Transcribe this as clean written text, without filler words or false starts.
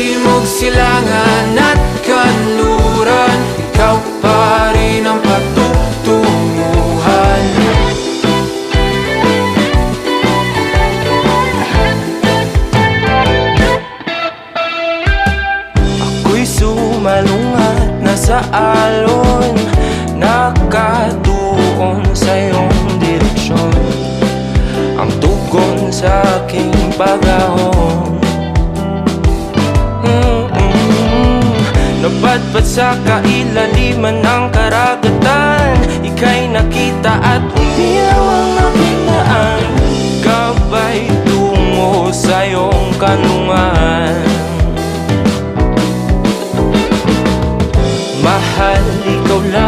timog, silangan at kanluran, ikaw pa rin ang patutunguhan. Ako'y sumalungat na sa alon, nakatuon sa iyong direksyon. Ang tugon sa aking pag-ahon, napadpad sa kailaliman ng karagatan. Ika'y nakita at umiyaw ang aking daan, gabay tungo sa iyong kanlungan. Mahal, ikaw lang